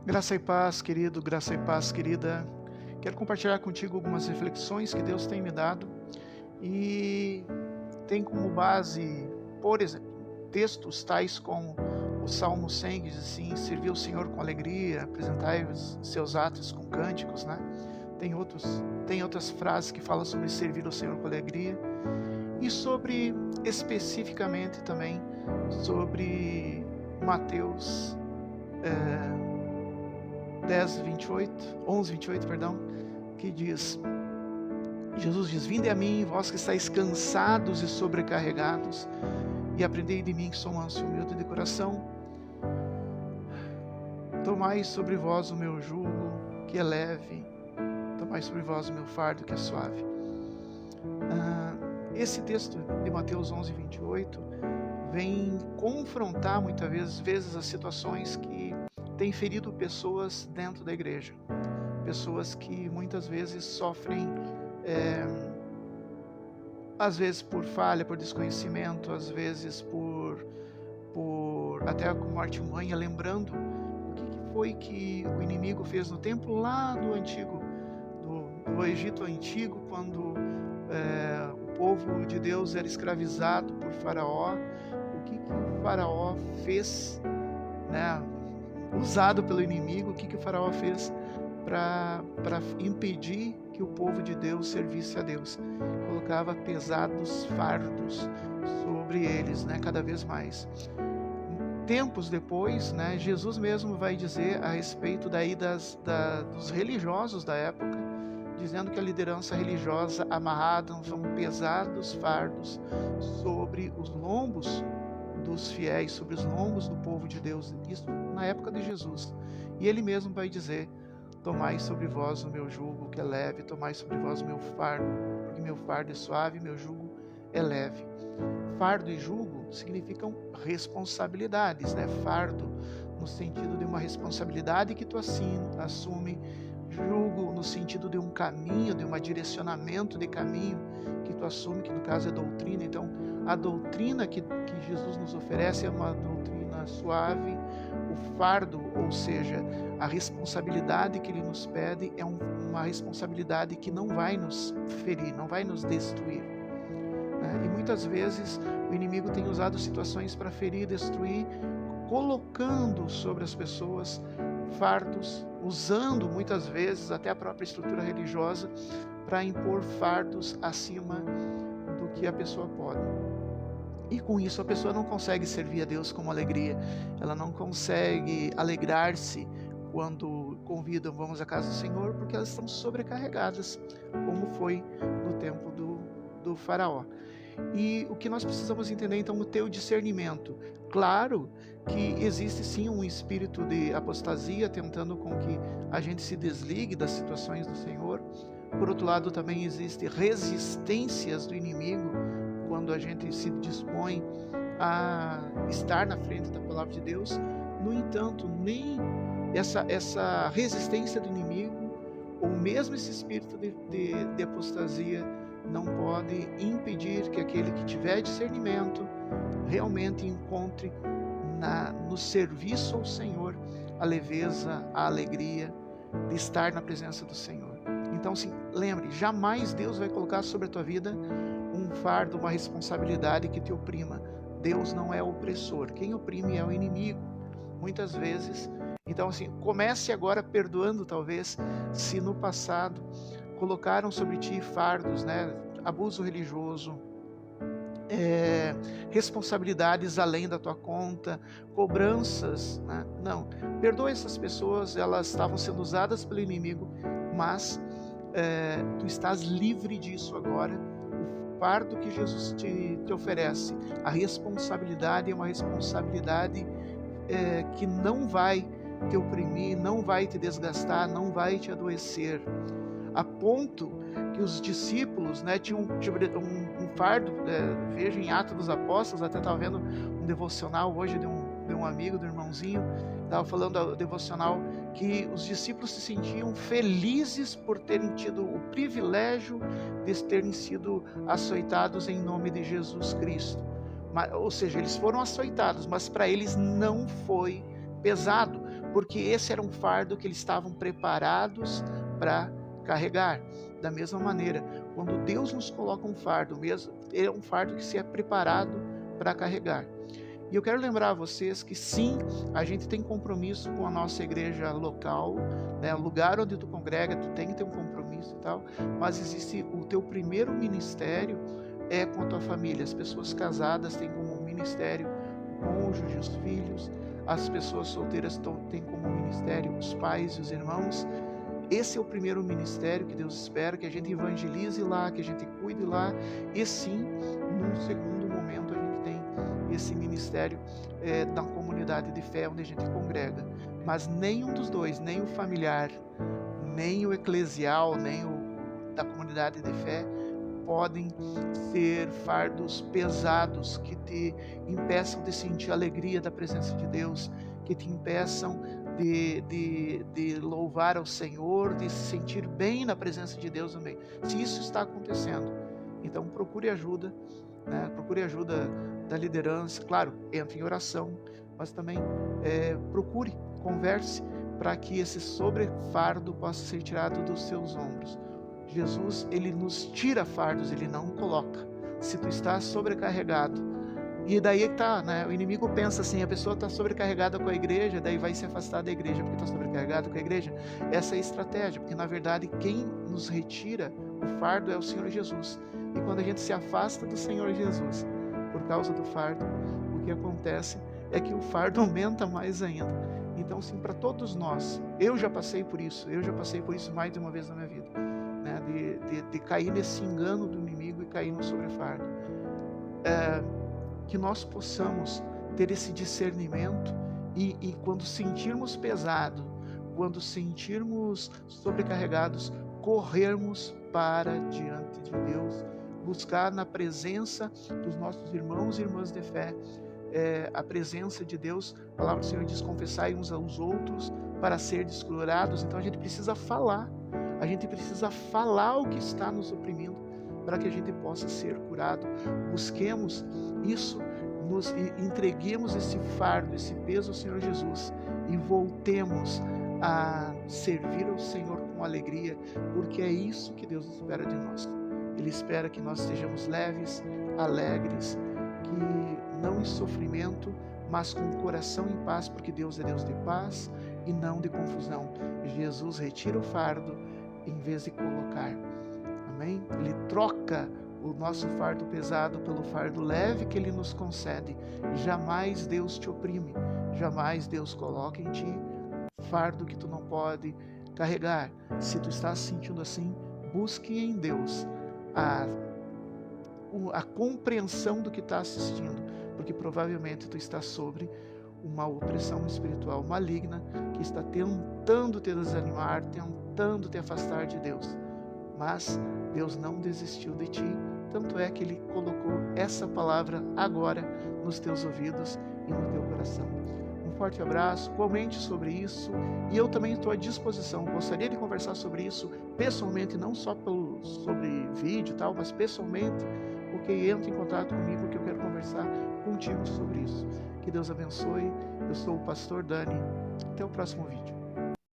Graça e paz, querido, graça e paz, querida. Quero compartilhar contigo algumas reflexões que Deus tem me dado e tem como base, por exemplo, textos tais como o Salmo 100, que diz assim: servir o Senhor com alegria, apresentai os seus atos com cânticos, né? Tem outras frases que falam sobre servir o Senhor com alegria e sobre, especificamente também, sobre Mateus 11, 28, que diz, Jesus diz: vinde a mim, vós que estáis cansados e sobrecarregados, e aprendei de mim, que sou manso e humilde de coração. Tomai sobre vós o meu jugo, que é leve, tomai sobre vós o meu fardo, que é suave. Esse texto de Mateus 11, 28 vem confrontar muitas vezes as situações que têm ferido pessoas dentro da igreja. Pessoas que muitas vezes sofrem, às vezes por falha, por desconhecimento, às vezes por até como artimanha, lembrando o que foi que o inimigo fez no tempo lá do antigo, do Egito antigo, quando o povo de Deus era escravizado por Faraó. O que o Faraó fez, né, usado pelo inimigo, o que o Faraó fez para impedir que o povo de Deus servisse a Deus? Colocava pesados fardos sobre eles, né, cada vez mais. Tempos depois, né, Jesus mesmo vai dizer a respeito daí dos religiosos da época, dizendo que a liderança religiosa amarrada são pesados fardos sobre os lombos dos fiéis, sobre os lombos do povo de Deus, isso na época de Jesus. E ele mesmo vai dizer: tomai sobre vós o meu jugo, que é leve, tomai sobre vós o meu fardo, porque meu fardo é suave, meu jugo é leve. Fardo e jugo significam responsabilidades, né? Fardo no sentido de uma responsabilidade que tu assume, jugo no sentido de um caminho, de um direcionamento de caminho que tu assume, que no caso é doutrina. Então, a doutrina que Jesus nos oferece é uma doutrina suave. O fardo, ou seja, a responsabilidade que ele nos pede, é uma responsabilidade que não vai nos ferir, não vai nos destruir. E muitas vezes o inimigo tem usado situações para ferir e destruir, colocando sobre as pessoas fardos, usando muitas vezes até a própria estrutura religiosa para impor fardos acima do que a pessoa pode. E com isso a pessoa não consegue servir a Deus com alegria, ela não consegue alegrar-se quando convidam: vamos à casa do Senhor, porque elas estão sobrecarregadas, como foi no tempo do Faraó. E o que nós precisamos entender então, o teu discernimento. Claro que existe sim um espírito de apostasia tentando com que a gente se desligue das situações do Senhor. Por outro lado, também existem resistências do inimigo quando a gente se dispõe a estar na frente da palavra de Deus. No entanto, nem essa resistência do inimigo, ou mesmo esse espírito de apostasia, não pode impedir que aquele que tiver discernimento realmente encontre no serviço ao Senhor a leveza, a alegria de estar na presença do Senhor. Então, sim, lembre, jamais Deus vai colocar sobre a tua vida um fardo, uma responsabilidade que te oprima. Deus não é opressor, quem oprime é o inimigo, muitas vezes. Então, assim, comece agora perdoando, talvez, se no passado colocaram sobre ti fardos, né? Abuso religioso, responsabilidades além da tua conta, cobranças, né? Não, perdoa essas pessoas, elas estavam sendo usadas pelo inimigo, mas tu estás livre disso agora. O fardo que Jesus te oferece, a responsabilidade é uma responsabilidade que não vai te oprimir, não vai te desgastar, não vai te adoecer, a ponto que os discípulos, né, tinham um fardo. Veja em Atos dos Apóstolos, até estava vendo um devocional hoje de um amigo, do irmãozinho, estava falando do devocional, que os discípulos se sentiam felizes por terem tido o privilégio de terem sido açoitados em nome de Jesus Cristo. Ou seja, eles foram açoitados, mas para eles não foi pesado, porque esse era um fardo que eles estavam preparados para carregar. Da mesma maneira, quando Deus nos coloca um fardo, mesmo, é um fardo que se é preparado para carregar. E eu quero lembrar a vocês que sim, a gente tem compromisso com a nossa igreja local, né? O lugar onde tu congrega, tu tem que ter um compromisso e tal, mas existe o teu primeiro ministério é com a tua família. As pessoas casadas têm como ministério o cônjuge, os filhos, as pessoas solteiras têm como ministério os pais e os irmãos. Esse é o primeiro ministério que Deus espera, que a gente evangelize lá, que a gente cuide lá, e sim, num segundo momento, a gente tem esse ministério da comunidade de fé onde a gente congrega. Mas nenhum dos dois, nem o familiar, nem o eclesial, nem o da comunidade de fé, podem ser fardos pesados que te impeçam de sentir a alegria da presença de Deus, que te impeçam de louvar ao Senhor, de se sentir bem na presença de Deus também. Se isso está acontecendo, então procure ajuda, né? Procure ajuda da liderança, claro, entre em oração, mas também procure, converse, para que esse sobrefardo possa ser tirado dos seus ombros. Jesus, ele nos tira fardos, ele não coloca. Se tu está sobrecarregado, e daí é que tá, né? O inimigo pensa assim, a pessoa está sobrecarregada com a igreja, daí vai se afastar da igreja porque está sobrecarregado com a igreja. Essa é a estratégia, porque na verdade quem nos retira o fardo é o Senhor Jesus. E quando a gente se afasta do Senhor Jesus por causa do fardo, o que acontece é que o fardo aumenta mais ainda. Então, sim, para todos nós, eu já passei por isso mais de uma vez na minha vida, né? De cair nesse engano do inimigo e cair no sobrefardo. Que nós possamos ter esse discernimento e quando sentirmos pesado, quando sentirmos sobrecarregados, corrermos para diante de Deus, buscar na presença dos nossos irmãos e irmãs de fé, a presença de Deus. A palavra do Senhor diz: confessai uns aos outros para serdes curados. Então a gente precisa falar o que está nos oprimindo, para que a gente possa ser curado. Busquemos isso, nos entreguemos esse fardo, esse peso ao Senhor Jesus e voltemos a servir ao Senhor com alegria, porque é isso que Deus espera de nós. Ele espera que nós sejamos leves, alegres, que não em sofrimento, mas com o coração em paz, porque Deus é Deus de paz e não de confusão. Jesus retira o fardo em vez de colocar. Amém? Ele troca o nosso fardo pesado pelo fardo leve que Ele nos concede. Jamais Deus te oprime, jamais Deus coloca em ti fardo que tu não pode carregar. Se tu estás sentindo assim, busque em Deus a compreensão do que está assistindo, porque provavelmente tu está sobre uma opressão espiritual maligna que está tentando te desanimar, tentando te afastar de Deus. Mas Deus não desistiu de ti, tanto é que Ele colocou essa palavra agora nos teus ouvidos e no teu coração. Um forte abraço, comente sobre isso, e eu também estou à disposição. Gostaria de conversar sobre isso pessoalmente, não só sobre vídeo e tal, mas pessoalmente, porque entre em contato comigo que eu quero conversar contigo sobre isso. Que Deus abençoe. Eu sou o pastor Dani. Até o próximo vídeo.